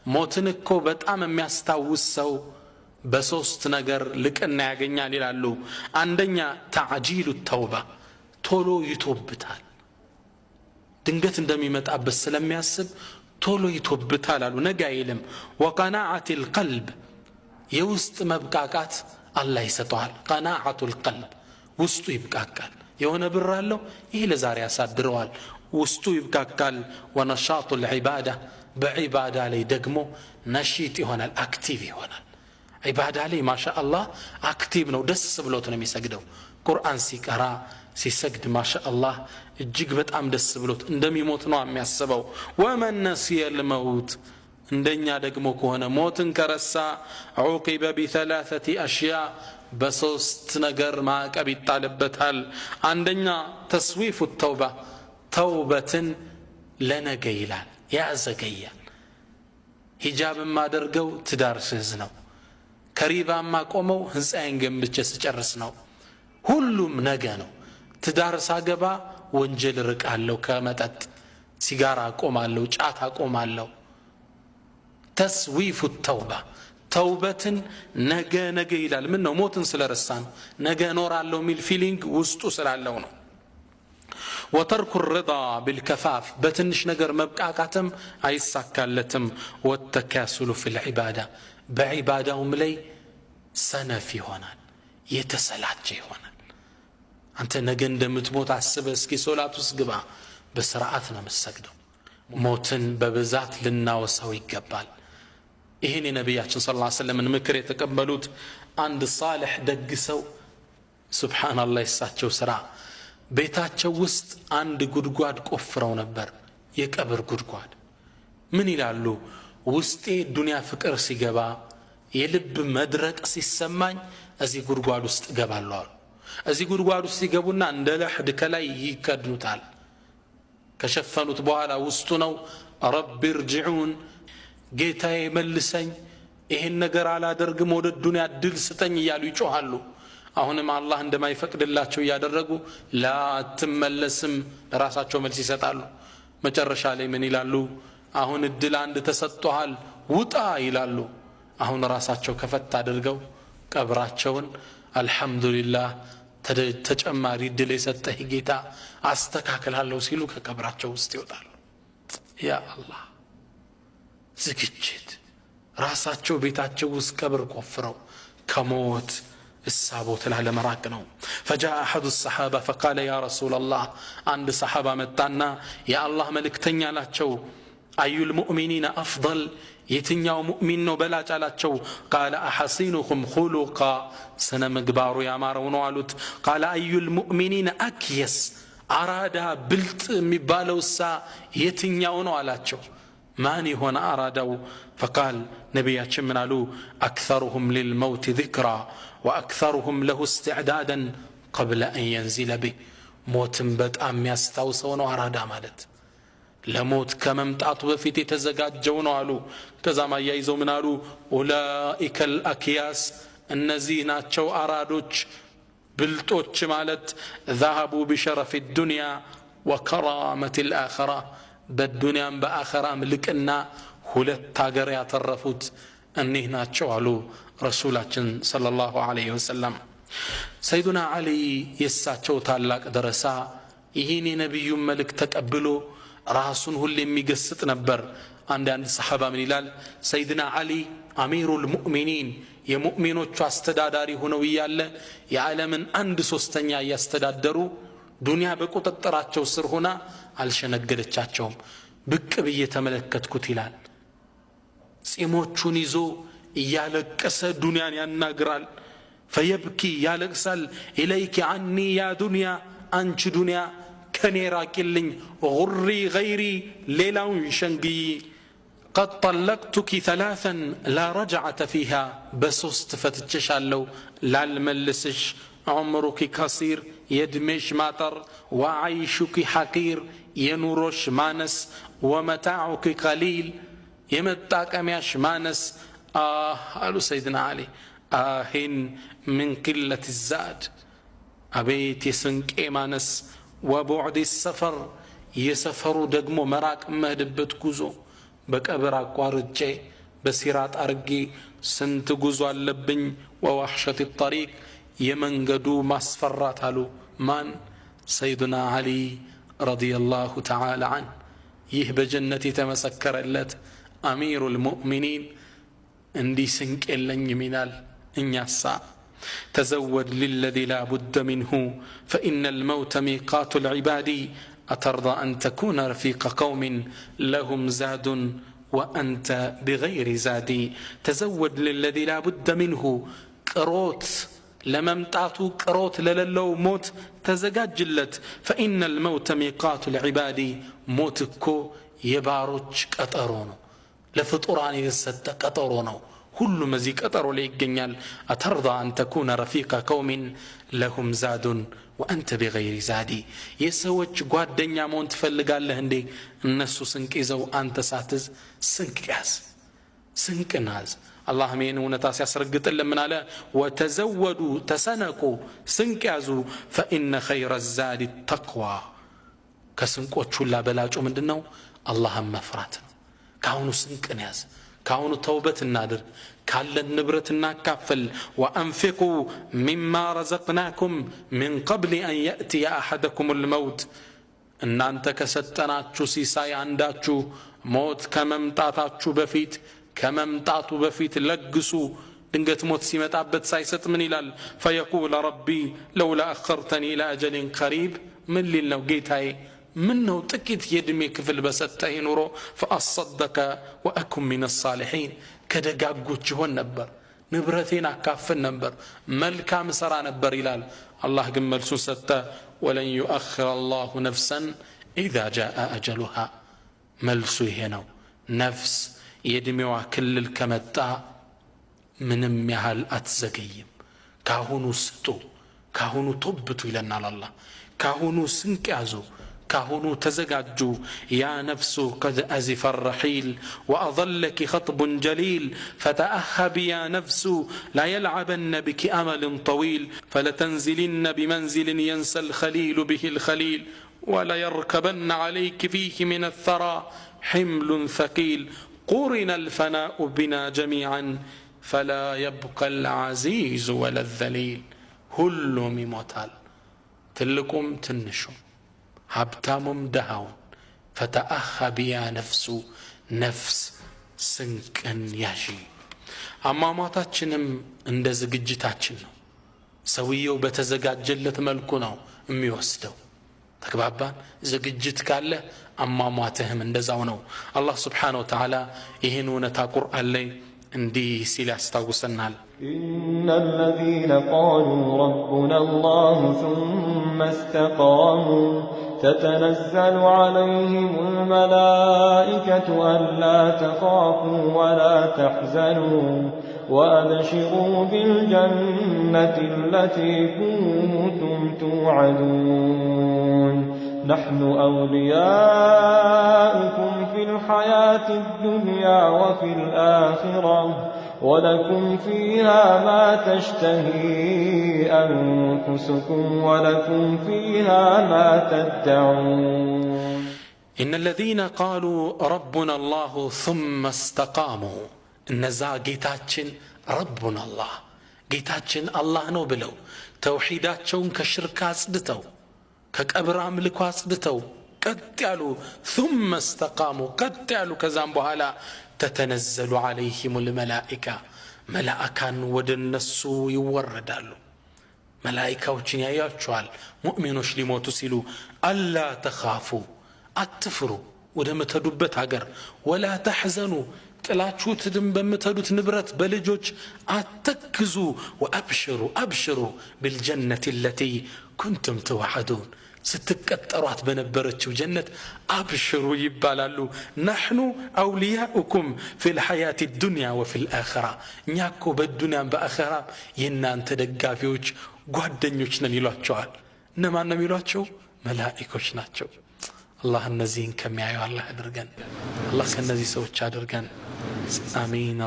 ሞትን እኮ በጣም የሚያስታውስ ሰው በሶስት ነገር ልቅና ያገኛል ይላሉ። አንደኛ ተዕጂሉ ተውባ፣ ቶሎ ይቶብታል። ድንገት እንደሚመጣበት ስለሚያስብ ቶሎ ይቶብታል አሉ። ነገ አይልም። ወቀናዓቱል ቀልብ፣ የውስጥ መብቃቃት አላህ ይሰጠዋል። ቀናዓቱል ቀልብ፣ ውስጡ ይብቃቃል። የሆነ ብር አለው፣ ይህ ለዛሬ ያሳድረዋል፣ ውስጡ ይብቃቃል። ወነሻጡል ዒባዳ፣ በዒባዳ ላይ ደግሞ ነሺጥ ይሆናል፣ አክቲቭ ይሆናል። ዒባዳ ላይ ማሻአላህ አክቲቭ ነው፣ ደስ ብሎት ነው የሚሰግደው። ቁርአን ሲቀራ ሲሰግድ ማሻአላህ እጅግ በጣም ደስ ብሎት እንደሚሞት ነው የሚያስበው። ወመን ነሲየል መውት፣ እንደኛ ደግሞ ከሆነ ሞትን ከረሳ ዑቂበ ቢሰላሰቲ አሽያ፣ በሶስት ነገር ማዕቀብ ይጣልበታል። አንደኛ ተስዊፉ ተውባ፣ ተውበትን ለነገ ይላል፣ ያዘገያል። ሂጃብም አደርገው ትዳር ስዝ ነው፣ ከሪባማ ቆመው ህንፃዬን ገንብቼ ስጨርስ ነው። ሁሉም ነገ ነው። ትዳር ሳገባ ወንጀል ርቃለሁ፣ ከመጠጥ ሲጋራ አቆማለሁ፣ ጫት አቆማለሁ። ተስዊፉ ተውባ፣ ተውበትን ነገ ነገ ይላል። ምን ነው? ሞትን ስለረሳ ነው። ነገ እኖራለሁ የሚል ፊሊንግ ውስጡ ስላለው ነው። ወተርኩ ሪዳ ቢልከፋፍ፣ በትንሽ ነገር መብቃቃትም አይሳካለትም። ወተካሱሉ ፊል ዒባዳ፣ በዒባዳውም ላይ ሰነፍ ይሆናል፣ የተሰላቸ ይሆናል። አንተ ነገ እንደምትሞት አስበህ እስኪ ሶላት ውስጥ ግባ፣ በስርዓት ነው የምትሰግደው። ሞትን በብዛት ልናወሳው ይገባል። ይህን የነቢያችን ሰለላሁ ዐለይሂ ወሰለም ምክር የተቀበሉት አንድ ሳልሕ ደግ ሰው ሱብሓነላህ፣ የሳቸው ስራ ቤታቸው ውስጥ አንድ ጉድጓድ ቆፍረው ነበር፣ የቀብር ጉድጓድ። ምን ይላሉ? ውስጤ ዱንያ ፍቅር ሲገባ፣ የልብ መድረቅ ሲሰማኝ እዚህ ጉድጓድ ውስጥ እገባለሁ አሉ። እዚህ ጉድጓድ ውስጥ ሲገቡና እንደ ለሕድ ከላይ ይከድኑታል። ከሸፈኑት በኋላ ውስጡ ነው ረቢ እርጅዑን፣ ጌታዬ መልሰኝ፣ ይሄን ነገር አላደርግም፣ ወደ ዱንያ ድል ስጠኝ እያሉ ይጮሃሉ። አሁንም አላህ እንደማይፈቅድላቸው እያደረጉ ላ አትመለስም፣ ለራሳቸው መልስ ይሰጣሉ። መጨረሻ ላይ ምን ይላሉ? አሁን እድል አንድ ተሰጥቷል፣ ውጣ ይላሉ። አሁን ራሳቸው ከፈት አድርገው ቀብራቸውን አልሐምዱሊላህ ተጨማሪ እድል የሰጠህ ጌታ አስተካክላለሁ ሲሉ ከቀብራቸው ውስጥ ይወጣሉ። ያ አላህ፣ ዝግጅት! ራሳቸው ቤታቸው ውስጥ ቀብር ቆፍረው ከሞት السابوت العالم راكنو. فجاء أحد الصحابة فقال يا رسول الله، عند صحابة متانا يا الله ملك تنيا لاتشو، أي المؤمنين أفضل، يتنيا مؤمن بلا جالاتشو؟ قال أحسنكم خلقا، سنة مقبار يا مارون والوت. قال أي المؤمنين أكيس، أرادا بلت مبالو السا، يتنيا ونوالاتشو؟ ماني هنا أرادوا؟ فقال نبياتشم منالو أكثرهم للموت ذكرى وأكثرهم له استعدادا قبل أن ينزل به. موت بد أم يستوسون أرادا مالت لموت كممتعط بفيتي تزقات جونو علو كزاما يايزو منالو أولئك الأكياس النزينات شو أرادوش بلتوش مالت ذهبوا بشرف الدنيا وكرامة الآخرة، بالدنيا بآخرة ملكنا ሁለት ሀገር ያተረፉት እኒህ ናቸው አሉ ረሱላችን ሰለላሁ ዐለይሂ ወሰለም። ሰይዱና አሊ የሳቸው ታላቅ ደረሳ ይህን የነቢዩን መልእክት ተቀብሎ ራሱን ሁሌ የሚገስጥ ነበር። አንዳንድ ሰሐባ ምን ይላል? ሰይድና አሊ አሚሩል ሙእሚኒን፣ የሙእሚኖቹ አስተዳዳሪ ሆነው እያለ የዓለምን 1/3 እያስተዳደሩ ዱንያ በቁጥጥራቸው ስር ሆና አልሸነገለቻቸውም። ብቅ ብዬ ተመለከትኩት ይላል። ጺሞቹን ይዞ እያለቀሰ ዱንያን ያናግራል። ፈየብኪ ያለቅሳል። ኢለይኪ ዐኒ ያ ዱንያ፣ አንቺ ዱንያ ከኔ ራቂልኝ። ጉሪ ገይሪ፣ ሌላውን ሸንግይ። ቀድ ጠለቅቱኪ 3 ላ ረጅዐተ ፊሃ፣ በ3 ፈትቼሻለሁ ላልመልስሽ። ዑምሩኪ ከሲር፣ የእድሜሽ ማጠር። ወዐይሹኪ ሐቂር፣ የኑሮሽ ማነስ። ወመታዑኪ ቀሊል፣ የመጣቀሚያሽ ማነስ። አሉ ሰይድና አሊ አሂን ምን ቂለት ዛድ፣ አቤት የስንቄ ማነስ። ወቡዕድ ሰፈር፣ የሰፈሩ ደግሞ መራቅ መሄድበት ጉዞ በቀብር አቋርጬ በሲራጥ አርጌ ስንት ጉዞ አለብኝ ወወሕሸት الطريق የመንገዱ ማስፈራት አሉ ማን ሰይዱና ዓሊ ረዲየላሁ ተዓላ ዐንሁ ይህ በጀነት የተመሰከረለት አሚሩል ሙእሚኒን እንዲህ ስንቅ የለኝም ይላል እኛሳ تزود للذي لا بد منه فإن الموت ميقات العباد أترضى أن تكون رفيق قوم لهم زاد وأنت بغير زاد تزود للذي لا بد منه قروت لممتعتو قروت للو موت تزجاجلت فإن الموت ميقات العباد موتكو يباروج قطرونو لفطران يسد قطرونو كل مزيك قطرو لي يغنيال أترضى أن تكون رفيق قوم لهم زاد وأنت بغير زادي يسوج ጓደኛ መሆን ትፈልጋለህ እንዴ እነሱ ስንቅ ይዘው አንተ ሳትዝ ስንቅ ያዝ ስንቅ ናዝ አላህ ምን እውነታ ሲያስረግጥልን ምን አለ ወተዘወዱ ተሰነቁ ስንቅ ያዙ فإن خير الزاد التقوى ከስንቆች ሁሉ በላጩ ምንድነው አላህን መፍራት ነው ካሁኑ ስንቅ ያዝ ካሁኑ ተውበት እናድርግ ካለን ንብረት እናካፈል وأنفقوا مما رزقناكم من قبل أن يأتي أحدكم الموت እናንተ ከሰጠናችሁ ሲሳይ አንዳችሁ ሞት ከመምጣታችሁ በፊት ከመምጣቱ በፊት ለግሱ ድንገት ሞት ሲመጣበት ሳይሰጥ ምን ይላል فيقول ربي لولا أخرتني إلى أجل قريب ምን ሊል ነው ጌታዬ ምን ነው ጥቂት የድሜ ክፍል በሰጠኝ ኑሮ فأصدق وأكن من الصالحين ከደጋጎች ሆን ነበር ንብረቴን አካፍል ነበር መልካም ሰራ ነበር ይላል አላህ ግን መልሱን ሰጠ ولن يؤخر الله نفسا إذا جاء أجلها መልሱ ይሄ ነው ነፍስ የድሜዋ ክልል ከመጣ ምንም ያህል አትዘገይም ካሁኑ ስጡ ካሁኑ ተብቱ ይለናል አላህ ካሁኑ ስንቅ ያዙ كهونو تزجاجو يا نفس قد أزف الرحيل وأظلك خطب جليل فتأهبي يا نفس لا يلعبن بك أمل طويل فلتنزلن بمنزل ينسى الخليل به الخليل ولا يركبن عليك فيه من الثرى حمل ثقيل قرن الفناء بنا جميعا فلا يبقى العزيز ولا الذليل هلو مموتال تلكم تنشو ሀብታሙም ደሃውን فتأخى بيا نفسو نفس ስንቅን ያዢ አማማታችንም እንደ ዝግጅታችን ነው ሰውየው በተዘጋጀለት መልኩ ነው የሚወስደው ተግባባን ዝግጅት ካለ አማማትህም እንደዛው ነው አላህ Subhanahu Wa Ta'ala ይሄን ወነታ ቁርአን ላይ እንዲህ ሲል ያስታውሰናል إن الذين قالوا ربنا الله ثم استقاموا تتنزل عليهم الملائكة ألا تخافوا ولا تحزنوا وأبشروا بالجنة التي كنتم توعدون نحن أولياؤكم في الحياة الدنيا وفي الآخرة ولكم فيها ما تشتهي أنفسكم ولكم فيها ما تدعون إن الذين قالوا ربنا الله ثم استقاموا النزا جيتاتشن ربنا الله جيتاتشن الله نوبلو توحيداتشون كشركات صدتو كقبر عملكوا صدتو قتلوا ثم استقاموا قتلوا كزام بهالا تتنزل عليهم الملائكة ملائكة ودنسوا يوردالو ملائكة وچن ياياچوال مؤمنوش لموتو سيلو ألا تخافوا أتفروا ودمتدوبت هاجر ولا تحزنوا ጥላችሁ ትድም በመተዱት ንብረት በልጆች አትክዙ وابشروا ابشروا بالجنة التي كنتم توعدون ስትቀጠሯት በነበረችው ጀነት አብሽሩ ይባላሉ نحن اولياؤكم في الحياة الدنيا وفي الآخرة እኛኮ በዱንያም በአኺራም የናንተ ደጋፊዎች ጓደኞች ነን ይሏቸዋል እነማን ነው ይሏቸው መላእክቶች ናቸው አላህ እነዚህን ከሚያዩ አላህ አድርገን አላህ ከነዚህ ሰዎች አድርገን አሚን